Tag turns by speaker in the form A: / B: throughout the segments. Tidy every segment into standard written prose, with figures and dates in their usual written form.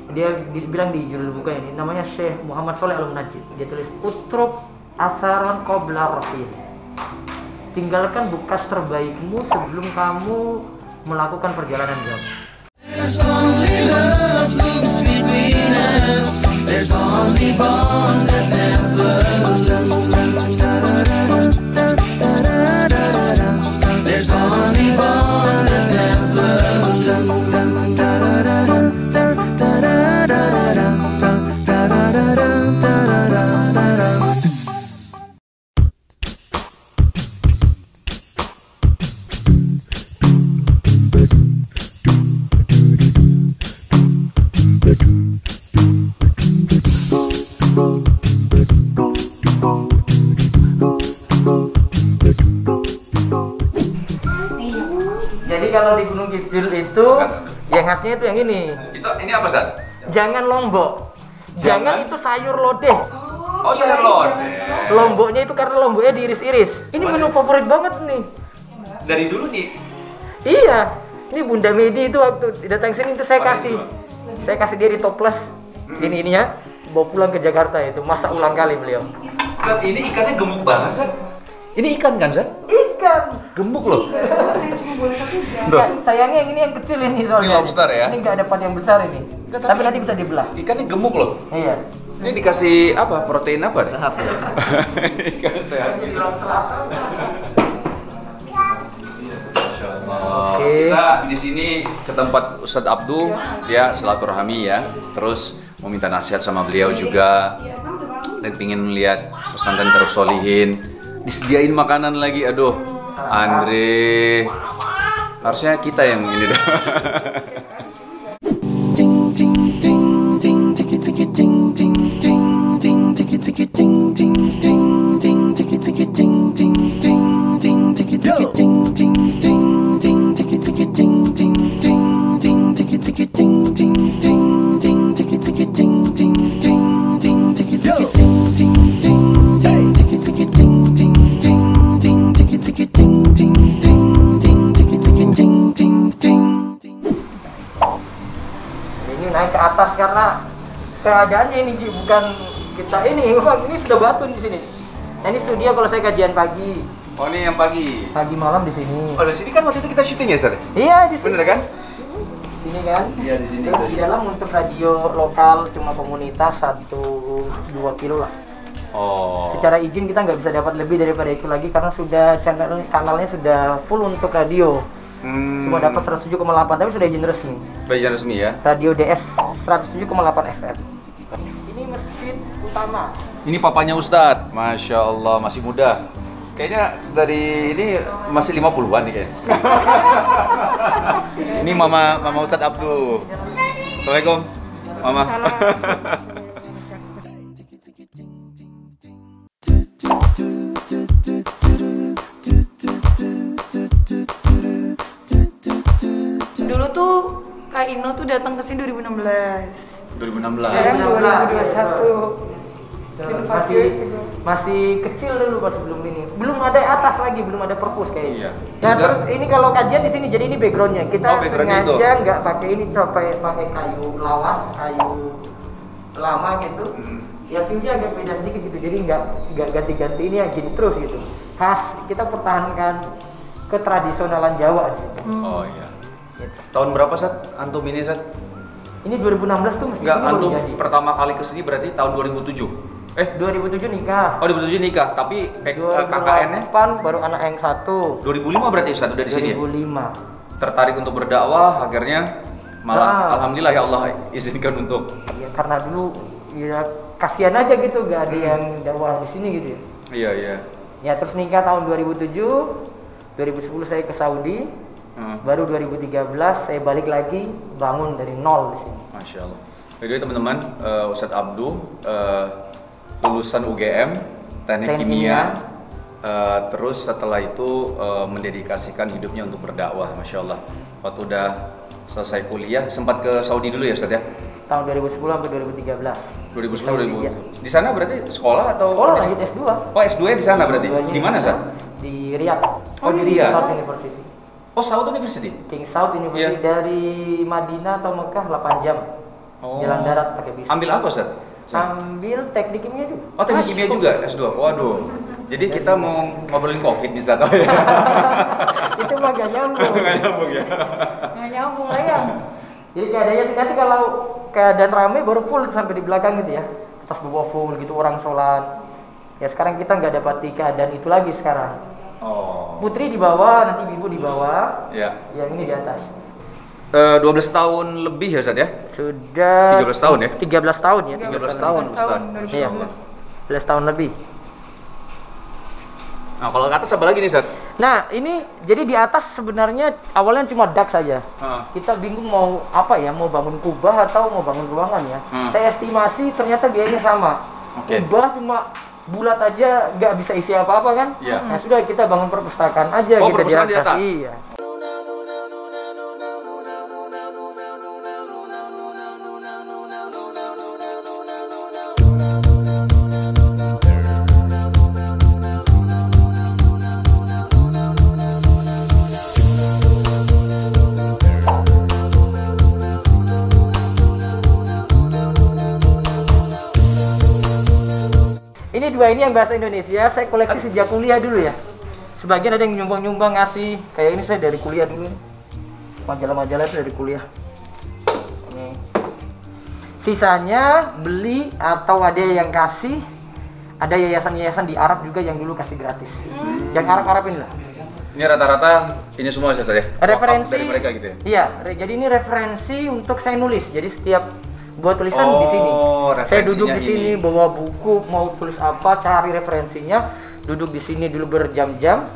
A: Dia dibilang di judul buku ini, namanya Syekh Muhammad Shalih Al-Munajjid. Dia tulis utruk atharan qabla rafil. Tinggalkan bekas terbaikmu sebelum kamu melakukan perjalanan jauh. There's only love moves between us. There's only bond that never lose. There's only bond that never lose. Jadi kalau di Gunung Kidul itu yang khasnya itu yang ini.
B: Ini apa, San?
A: Jangan lombok. Jangan itu sayur lodeh.
B: Oh, sayur lodeh.
A: Lomboknya itu karena lomboknya diiris-iris. Ini menu favorit banget nih.
B: Dari dulu nih.
A: Iya. Ini Bunda Medi itu waktu datang sini itu saya kasih dia di toples. Ininya bawa pulang ke Jakarta itu. Masak ulang kali beliau.
B: San, ini ikannya gemuk banget, San. Ini ikan kan, San?
A: Ikan.
B: Gemuk loh.
A: Nah, sayangnya yang ini yang kecil ini soalnya.
B: Ini lobster ya?
A: Ini nggak ada part yang besar ini. Tapi nanti bisa dibelah.
B: Ikannya gemuk loh.
A: Iya.
B: Ini dikasih apa? Protein apa?
A: Sehat ya.
B: Ikan sehat.
A: Oke.
B: Kita di sini ke tempat Ustadz Abdu, dia silaturahmi ya. Terus mau minta nasihat sama beliau juga. Dan pingin melihat pesantren Darus Sholihin. Disediain makanan lagi, aduh. Andre, harusnya kita yang ini dah.
A: Naik ke atas karena keadaannya ini bukan kita ini sudah batu di sini. Nah, ini studio kalau saya kajian pagi.
B: Oh, ini yang pagi.
A: Pagi malam di sini.
B: Oh, di sini kan waktu itu kita syuting ya, Sar?
A: Iya, di sini.
B: Bener kan?
A: Sini kan?
B: Iya, di sini.
A: Terus di dalam untuk radio lokal cuma komunitas 1-2 kilo lah.
B: Oh.
A: Secara izin kita nggak bisa dapat lebih daripada itu lagi karena sudah kanalnya sudah full untuk radio. Cuma dapat 107,8 tapi sudah izin resmi.
B: Sudah izin resmi ya?
A: Radio DS 107,8 FM. Ini masjid utama.
B: Ini papanya Ustadz, Masya Allah, masih muda. Kayaknya dari ini masih 50-an nih kayaknya. Ini Mama Ustadz Abdu. Assalamualaikum, Mama.
C: Dulu tuh Kak Ino tuh datang ke sini 2016.
B: 2016.
C: Sekarang 2021.
A: Masih kecil dulu pas sebelum ini. Belum ada atas lagi, belum ada perpus kayaknya.
B: Iya.
A: Nah, terus ini kalau kajian di sini jadi ini backgroundnya. Kita
B: backgroundnya
A: sengaja nggak pakai ini, pakai kayu lawas, kayu lama gitu. Ya viewnya agak beda sedikit gitu. Jadi nggak ganti-ganti ini ya gini terus gitu. Khas kita pertahankan ketradisionalan Jawa di situ.
B: Oh iya. Tahun berapa, Sat? Antum ini, Sat?
A: Ini 2016 tuh mesti
B: Enggak,
A: ini baru
B: antum
A: jadi.
B: pertama kali kesini berarti tahun 2007.
A: 2007 nikah.
B: Oh, 2007 nikah, tapi KKN-nya
A: 2008 baru anak yang satu.
B: 2005 berarti Ustaz udah di sini ya?
A: 2005.
B: Tertarik untuk berdakwah, akhirnya malah alhamdulillah ya Allah izinkan untuk.
A: Ya karena dulu ya kasihan aja gitu, gak ada yang dakwah di sini gitu ya.
B: Iya, iya.
A: Ya terus nikah tahun 2007, 2010 saya ke Saudi. Baru 2013 saya balik lagi bangun dari nol di sini.
B: Masya Allah. Jadi teman-teman, Ustadz Abdu lulusan UGM Teknik Kimia, terus setelah itu mendedikasikan hidupnya untuk berdakwah, Masya Allah. Waktu udah selesai kuliah, sempat ke Saudi dulu ya Ustadz ya?
A: Tahun 2010 sampai 2013.
B: 2010 2000. Di sana berarti sekolah atau?
A: Sekolah lanjut S2.
B: Oh, S2 di sana berarti. Di mana, Ustadz?
A: Di Riyadh.
B: Oh, di Riyadh.
A: South University.
B: Oh, Saud University?
A: King Saud University dari Madinah atau Mekah 8 jam. Jalan darat pakai bis.
B: Ambil apa, Ustaz?
A: Ambil teknik kimia juga.
B: Oh, teknik kimia juga S2. Waduh. Jadi kita mau ngobrolin Covid nih, Ustaz.
A: Itu mah gak nyambung.
B: Nggak nyambung ya.
C: Nggak nyambung lah ya.
A: Jadi keadaannya sih nanti kalau keadaan rame baru full sampai di belakang gitu ya. Atas bawah full gitu orang sholat. Ya sekarang kita nggak dapati keadaan itu lagi sekarang.
B: Oh.
A: Putri di bawah, nanti ibu di bawah.
B: Ya.
A: Yang ini di atas.
B: 12 tahun lebih ya, Ustaz ya?
A: Sudah
B: 13 tahun ya?
A: 13 tahun ya.
B: 13 tahun, Ustaz.
A: Iya. 13 tahun lebih.
B: Nah, kalau ke atas apa lagi nih, Ustaz?
A: Nah, ini jadi di atas sebenarnya awalnya cuma dak saja. Kita bingung mau apa ya, mau bangun kubah atau mau bangun ruangan ya. Saya estimasi ternyata biayanya sama.
B: Oke.
A: Kubah cuma bulat aja, nggak bisa isi apa-apa kan?
B: Iya.
A: Nah sudah kita bangun perpustakaan aja.
B: Oh,
A: kita
B: perpustakaan di atas?
A: Iya. Ini dua ini yang bahasa Indonesia, saya koleksi sejak kuliah dulu ya. Sebagian ada yang nyumbang-nyumbang ngasih, kayak ini saya dari kuliah dulu. Majalah-majalah itu dari kuliah. Ini. Sisanya beli atau ada yang kasih. Ada yayasan-yayasan di Arab juga yang dulu kasih gratis. Yang Arab-Arab ini lah.
B: Ini rata-rata ini semua, Ustaz ya?
A: Referensi
B: dari mereka gitu ya?
A: Iya, jadi ini referensi untuk saya nulis. Jadi setiap buat tulisan di sini. Saya duduk di sini bawa buku, mau tulis apa, cari referensinya, duduk di sini dulu berjam-jam.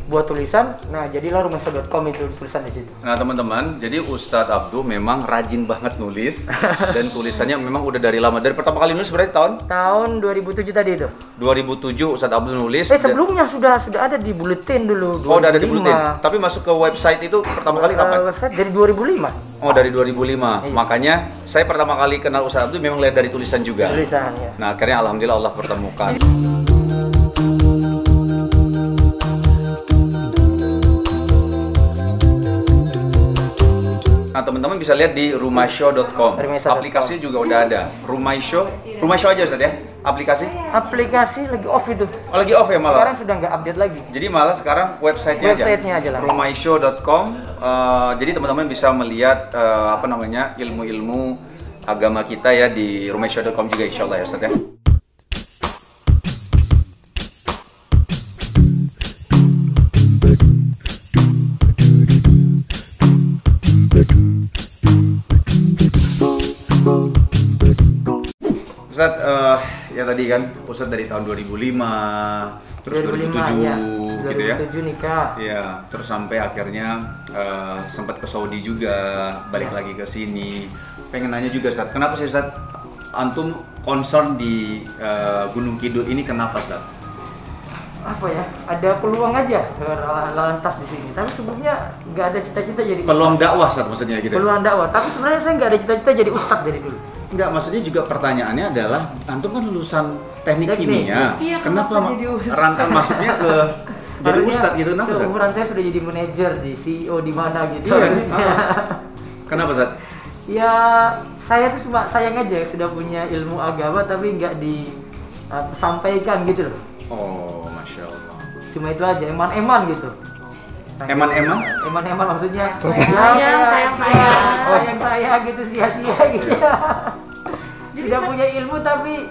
A: Buat tulisan. Nah, jadilah rumahsyo.com itu tulisan di situ.
B: Nah, teman-teman, jadi Ustadz Abduh memang rajin banget nulis dan tulisannya memang udah dari lama. Dari pertama kali nulis berarti
A: tahun 2007 tadi itu.
B: 2007 Ustadz Abduh nulis.
A: Sebelumnya sudah ada di buletin dulu. 2005.
B: Oh, udah ada di buletin. Tapi masuk ke website itu pertama kali kapan?
A: Website dari 2005.
B: Oh, dari 2005. Iya. Makanya saya pertama kali kenal Ustadz Abduh memang lihat dari tulisan juga.
A: Tulisan, ya.
B: Nah, akhirnya alhamdulillah Allah pertemukan. Nah, teman-teman bisa lihat di rumahsyo.com. Aplikasi juga udah ada. Rumahsyo aja, Ustaz ya? Aplikasi
A: lagi off itu.
B: Oh, lagi off ya malah?
A: Sekarang sudah nggak update lagi.
B: Jadi malah sekarang websitenya
A: aja lah.
B: Rumahsyo.com. Jadi teman-teman bisa melihat ilmu-ilmu agama kita ya di rumahsyo.com juga insyaallah ya, Ustaz ya. Ustaz, ya tadi kan Ustaz dari tahun 2005, terus 2007
A: ya.
B: gitu ya.
A: 2007 nikah.
B: Iya, terus sampai akhirnya sempat ke Saudi juga, balik lagi ke sini. Pengen nanya juga, Ustaz, kenapa sih, Ustaz, antum concern di Gunung Kidul ini, kenapa, Ustaz?
A: Apa ya, ada peluang aja lantas di sini, tapi sebelumnya nggak ada cita-cita jadi
B: peluang dakwah, Ustaz, maksudnya gitu.
A: Peluang dakwah, tapi sebenarnya saya nggak ada cita-cita jadi ustadz dari dulu.
B: Enggak, maksudnya juga pertanyaannya adalah antum kan lulusan teknik kimia.
C: Iya,
B: kenapa rangka masuknya ke jadi ustadz gitu? Kenapa, Ustaz?
A: Seumuran saya sudah jadi manajer di CEO di mana gitu.
B: Iya. Kenapa, Ustaz?
A: Ya, saya tuh cuma sayang aja sudah punya ilmu agama tapi nggak disampaikan gitu loh.
B: Oh, Masya Allah.
A: Cuma itu aja, eman-eman gitu.
B: Eman-eman?
A: Eman-eman maksudnya
C: sayang
A: saya gitu, sia-sia gitu. Sudah punya ilmu tapi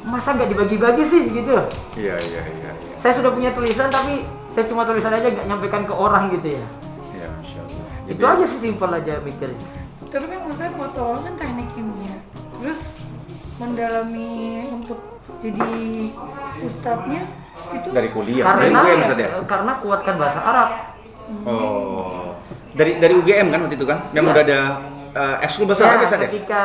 A: masa nggak dibagi-bagi sih gitu.
B: Iya.
A: Saya sudah punya tulisan tapi saya cuma tulisan aja nggak nyampaikan ke orang gitu ya.
B: Iya, Masya Allah.
A: Itu aja sih, simpel aja mikirnya.
C: Tapi kan maksudnya foto lo kan teknik kimia, terus mendalami untuk jadi ustadznya itu
B: dari kuliah,
A: karena
B: dari UGM, Ustaz ya?
A: Karena kuatkan bahasa Arab.
B: Oh, dari UGM kan waktu itu kan? Yang udah ada ekskul bahasa Arab, Ustaz ya?
A: Ketika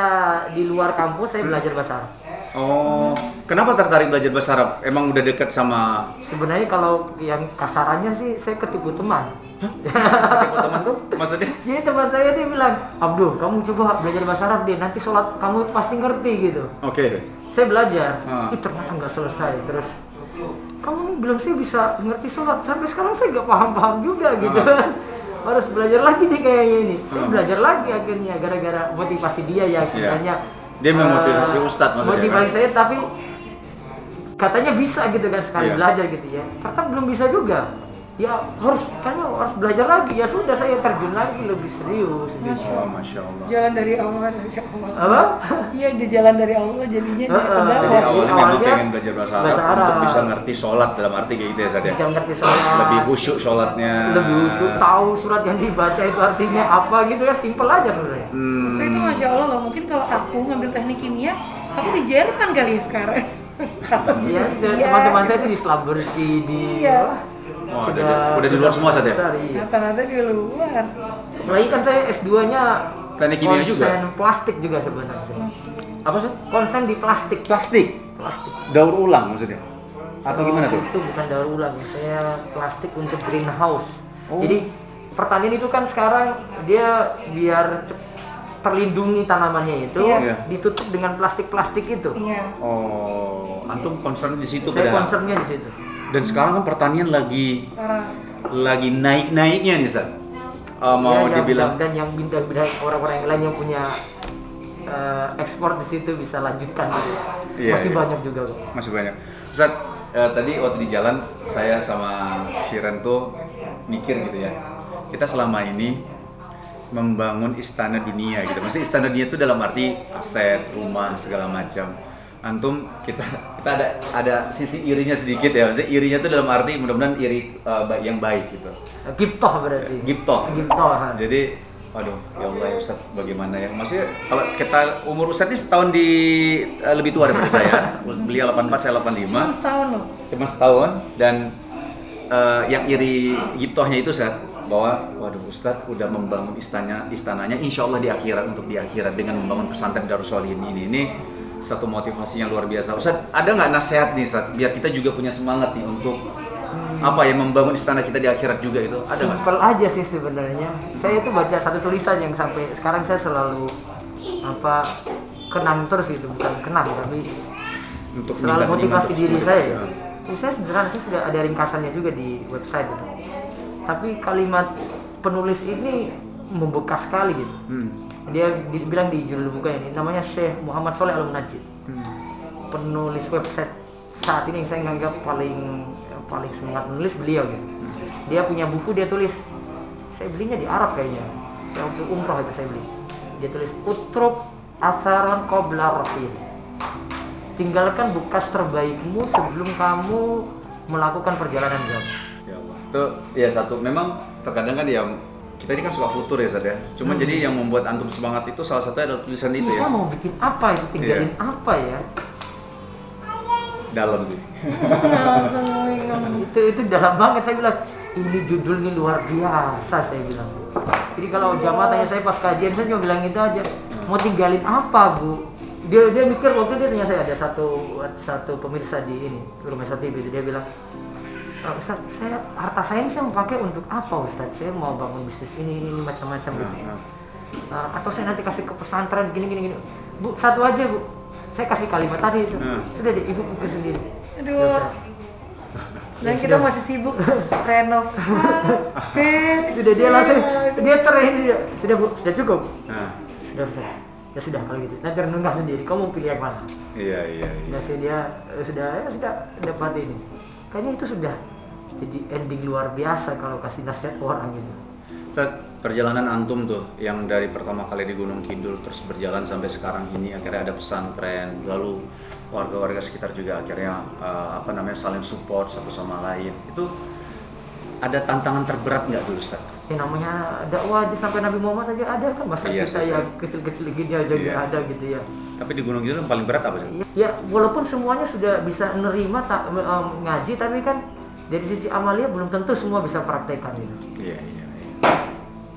A: di luar kampus saya belajar bahasa Arab.
B: Oh, kenapa tertarik belajar bahasa Arab? Emang udah dekat sama?
A: Sebenarnya kalau yang kasarannya sih saya ketipu teman.
B: Ketipu teman tuh? Maksudnya?
A: Jadi teman saya dia bilang, Abduh, kamu coba belajar bahasa Arab deh, nanti sholat kamu pasti ngerti gitu.
B: Oke.
A: Saya belajar, ternyata nggak selesai. Terus, kamu bilang saya bisa ngerti sholat, sampai sekarang saya nggak paham-paham juga gitu. harus belajar lagi nih kayaknya ini. Saya belajar lagi akhirnya gara-gara motivasi dia ya sebenarnya.
B: Dia memotivasi Ustadz maksudnya.
A: Motivasi
B: kan?
A: saya tapi katanya bisa gitu kan sekali
B: Iya.
A: belajar gitu ya. Ternyata belum bisa juga. Ya harus belajar lagi. Ya sudah saya terjun lagi lebih serius gitu.
B: Oh, Masya Allah.
C: Jalan dari Allah, Masya Allah.
A: Apa?
C: Iya, di jalan dari Allah jadinya daripada
B: Jadi
A: Jadi
B: awalnya memang
A: awalnya
B: pengen belajar bahasa Arab
A: bahasa
B: untuk
A: Arab.
B: bisa ngerti sholat dalam arti kayak gitu ya Ustadz ya.
A: Bisa ngerti sholat.
B: Lebih khusyuk sholatnya.
A: Lebih khusyuk, tahu surat yang dibaca itu artinya apa gitu kan, simpel aja sebenarnya.
C: Maksudnya itu Masya Allah loh, mungkin kalau aku ngambil teknik kimia, aku di Jerman kali ya sekarang. Atau di
A: Iya,
C: Rusia.
A: teman-teman saya sih di Islam bersih di
C: Iya.
B: Wah, udah di luar semua Ustadz ya?
A: besar, iya.
C: Rata-rata di luar.
A: Apalagi kan saya S2-nya
B: Teknik kimia juga?
A: konsen plastik juga sebenarnya.
B: Apa Ustadz?
A: Konsen di plastik.
B: Plastik?
A: Plastik.
B: Daur ulang maksudnya? Atau gimana tuh?
A: Itu bukan daur ulang ya, saya plastik untuk greenhouse.
B: Oh.
A: Jadi pertanian itu kan sekarang dia biar terlindungi tanamannya itu
B: Iya.
A: ditutup dengan plastik-plastik itu.
C: Iya.
B: Oh, antum concern di situ
A: Saya
B: padahal.
A: concernnya di situ.
B: Dan sekarang kan pertanian lagi
C: Parah.
B: naik-naiknya nih Ustaz. Mau
A: Ya,
B: dibilang
A: dan yang bintang-bintang orang-orang yang lain yang punya ekspor di situ bisa lanjutkan gitu.
B: Iya,
A: Masih
B: iya.
A: banyak juga kok.
B: masih banyak. Ustaz, tadi waktu di jalan saya sama Shiren tuh mikir gitu ya. Kita selama ini membangun istana dunia gitu. Maksudnya istana dunia itu dalam arti aset, rumah, segala macam. Antum kita ada sisi irinya sedikit ya. Maksudnya irinya itu dalam arti mudah-mudahan iri yang baik gitu.
A: Giptoh berarti.
B: Giptoh.
A: Giptoh.
B: Jadi, waduh, ya Allah ya Ustadz, bagaimana ya? Maksudnya kalau kita umur Ustadz ini setahun lebih tua daripada saya. Beliau 84, saya 85.
C: Cuma setahun loh.
B: Cuma setahun dan yang iri giptohnya itu Ustadz bahwa waduh Ustadz udah membangun istananya insya Allah di akhirat, untuk di akhirat dengan membangun pesantren Darus Sholihin ini satu motivasi yang luar biasa. Ustadz, ada nggak nasihat nih Ustadz biar kita juga punya semangat nih untuk apa ya, membangun istana kita di akhirat juga itu? Ada nggak?
A: Simpel aja sih sebenarnya. Saya itu baca satu tulisan yang sampai sekarang saya selalu kenang terus gitu, bukan kenang tapi
B: Untuk
A: selalu
B: meningkat-
A: motivasi
B: meningkat
A: diri
B: terus,
A: saya.
B: ya.
A: Ini saya sederhana, saya sudah ada ringkasannya juga di website itu. Tapi kalimat penulis ini membekas sekali gitu. Dia bilang di judul buku ini, namanya Syekh Muhammad Sholeh Al-Munajjid. Penulis website saat ini yang saya anggap paling semangat menulis beliau gitu. Dia punya buku, dia tulis, saya belinya di Arab kayaknya. Saya waktu umroh itu saya beli. Dia tulis Utruk Atharon Qobla Rafil. Tinggalkan bekas terbaikmu sebelum kamu melakukan perjalanan jauh.
B: Ya Allah. Itu ya satu, memang terkadang kan ya kita ini kan suka futur ya Ustadz ya. Cuman jadi yang membuat antum semangat itu salah satunya adalah tulisan itu
A: Bisa
B: ya.
A: mau bikin apa itu, tinggalin
B: Iya.
A: apa ya?
B: Dalam sih.
A: Itu dalam banget. Saya bilang ini judul ini luar biasa, saya bilang. Jadi kalau jamaah tanya saya pas kajian, saya cuma bilang itu aja, mau tinggalin apa Bu? Dia mikir, waktu dia tanya saya, ada satu pemirsa di ini Rumah TV itu, dia bilang, Ustaz, harta saya ini saya mau pakai untuk apa Ustaz? Saya mau bangun bisnis ini macam-macam gitu. Atau saya nanti kasih ke pesantren gini. Bu, satu aja Bu, saya kasih kalimat tadi itu. Sudah deh, Ibu pikir sendiri.
C: Aduh. Dan
A: Ya,
C: kita
A: sudah.
C: masih sibuk renov.
A: Sudah dia langsung, dia sudah Bu, sudah cukup.
B: Nah,
A: Sudah. Ya sudah kalau gitu. Nanti renungkan sendiri. Kamu pilih yang mana?
B: iya.
A: Ya sih dia sudah dapat ini. Kayaknya itu sudah jadi ending luar biasa kalau kasih nasihat orang gitu.
B: Ustadz, perjalanan antum tuh yang dari pertama kali di Gunung Kidul terus berjalan sampai sekarang ini, akhirnya ada pesantren, lalu warga-warga sekitar juga akhirnya saling support satu sama lain. Itu ada tantangan terberat nggak dulu Ustadz?
A: Yang namanya dakwah sampai Nabi Muhammad aja ada kan, masa
B: Iya,
A: kita
B: saya-
A: yang kecil-kecil gini aja
B: Iya.
A: ada gitu ya.
B: Tapi di Gunung Kidul yang paling berat apa sih?
A: Ya walaupun semuanya sudah bisa nerima ngaji, tapi kan dari sisi amalia belum tentu semua bisa praktekkan gitu.
B: Iya.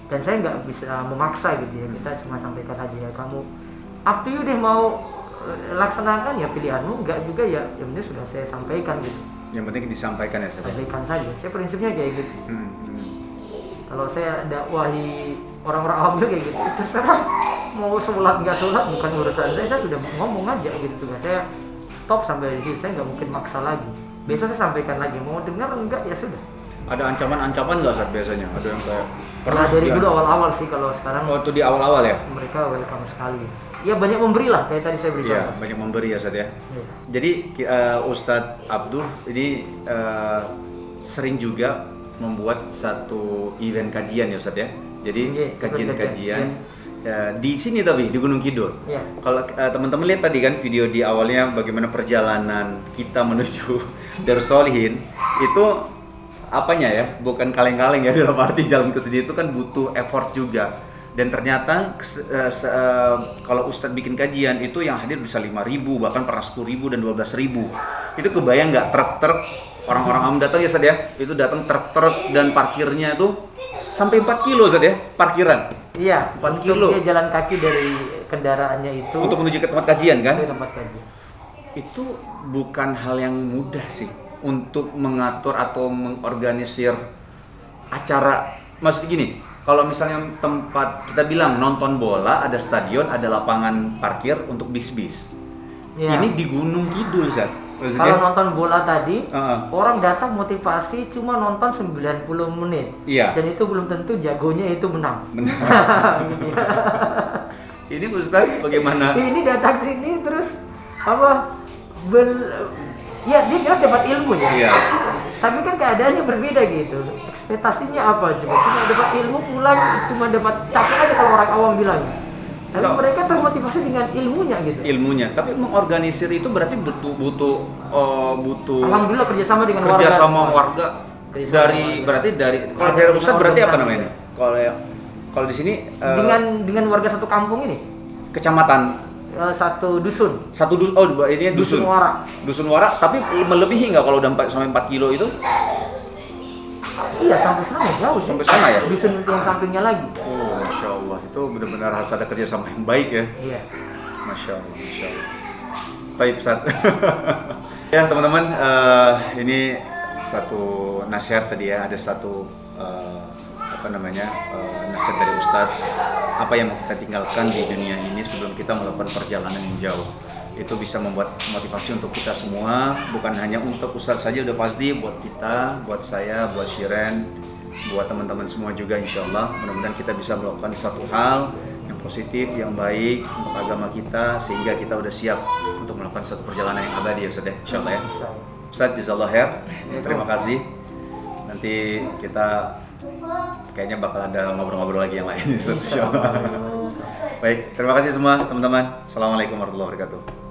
A: Dan saya nggak bisa memaksa gitu ya, kita cuma sampaikan aja ya, kamu up to you deh mau laksanakan ya pilihanmu, nggak juga ya ini sudah saya sampaikan gitu.
B: Yang penting disampaikan ya Ustadz.
A: Sampaikan saja, saya prinsipnya kayak gitu.
B: Hmm.
A: Kalau saya dakwahi orang-orang awam juga kayak gitu, terserah mau sholat nggak sholat bukan urusan saya sudah ngomong aja gitu. Saya stop sampai di sini, saya nggak mungkin maksa lagi. Besok saya sampaikan lagi, mau dengar enggak ya sudah.
B: Ada ancaman-ancaman nggak Ustaz biasanya? Ada yang kayak
A: Karena dari dulu awal-awal sih, kalau sekarang
B: Oh, itu di awal-awal ya?
A: mereka welcome sekali. Ya banyak memberi lah, kayak tadi saya beri
B: Iya,
A: contoh.
B: banyak memberi ya Ustaz ya.
A: Iya.
B: Jadi Ustadz Abdul ini sering juga membuat satu event kajian ya Ustadz ya. Jadi
A: Iya,
B: kajian-kajian di sini tapi di Gunung Kidul.
A: Iya.
B: Kalau teman-teman lihat tadi kan video di awalnya bagaimana perjalanan kita menuju Darussolihin itu apanya ya, bukan kaleng-kaleng ya, dalam arti jalan ke sini itu kan butuh effort juga. Dan ternyata kalau Ustadz bikin kajian itu yang hadir bisa 5.000, bahkan pernah 10.000 dan 12.000. Itu kebayang nggak truk-truk orang-orang awam datang ya Ustadz ya? Itu datang truk-truk dan parkirnya itu sampai 4 kilo Ustadz ya, parkiran.
A: Iya,
B: 4
A: untuk
B: kilo.
A: dia jalan kaki dari kendaraannya itu
B: Untuk menuju ke tempat kajian kan?
A: ke tempat kajian.
B: Itu bukan hal yang mudah sih untuk mengatur atau mengorganisir acara. Maksudnya gini, kalau misalnya tempat kita bilang nonton bola, ada stadion, ada lapangan parkir untuk bis-bis.
A: Iya.
B: Ini di Gunung Kidul, Zat.
A: Kalau nonton bola tadi,
B: Heeh.
A: orang datang motivasi cuma nonton 90 menit.
B: Iya.
A: Dan itu belum tentu jagonya itu menang. Gitu ya.
B: Ini Ustaz bagaimana?
A: Ini datang sini terus apa? Ya dia jelas dapat ilmu ya.
B: Iya.
A: Tapi kan keadaannya berbeda gitu. Ekspektasinya apa? Cuma dapat ilmu, pulang cuma dapat capek aja kalau orang awam bilang. Tapi mereka termotivasi dengan ilmunya gitu.
B: Ilmunya, tapi mengorganisir itu berarti butuh
A: Alhamdulillah kerjasama dengan
B: kerjasama warga
A: Kerjasama
B: dari
A: warga.
B: berarti dari kalau
A: Ada
B: daerah Ustaz berarti apa
A: organisasi.
B: namanya? Kalau di sini
A: dengan warga satu kampung ini,
B: kecamatan
A: satu dusun.
B: satu ini dusun.
A: Muara.
B: Dusun Muara, tapi melebihi nggak kalau udah sampai 4 kilo itu?
A: Iya sampai sana jauh sih.
B: Sampai sana ya?
A: Dusun yang sampingnya lagi.
B: Oh, Masya Allah, itu benar-benar harus ada kerjasama yang baik ya.
A: Iya.
B: Masya Allah, Masya Allah. Baik, Ustaz. Ya, teman-teman, ini satu nasihat tadi ya, ada satu nasihat dari Ustadz. Apa yang mau kita tinggalkan di dunia ini sebelum kita melakukan perjalanan yang jauh. Itu bisa membuat motivasi untuk kita semua, bukan hanya untuk Ustadz saja, udah pasti buat kita, buat saya, buat Shiren, buat teman-teman semua juga insya Allah. Mudah-mudahan kita bisa melakukan satu hal yang positif, yang baik untuk agama kita, sehingga kita udah siap untuk melakukan satu perjalanan yang abadi ya Ustadz ya, insya Allah ya. Ustadz, jazakallah khair, terima kasih. Nanti kita kayaknya bakal ada ngobrol-ngobrol lagi yang lain Ustadz, insya Allah. Baik, terima kasih semua teman-teman. Assalamualaikum warahmatullahi wabarakatuh.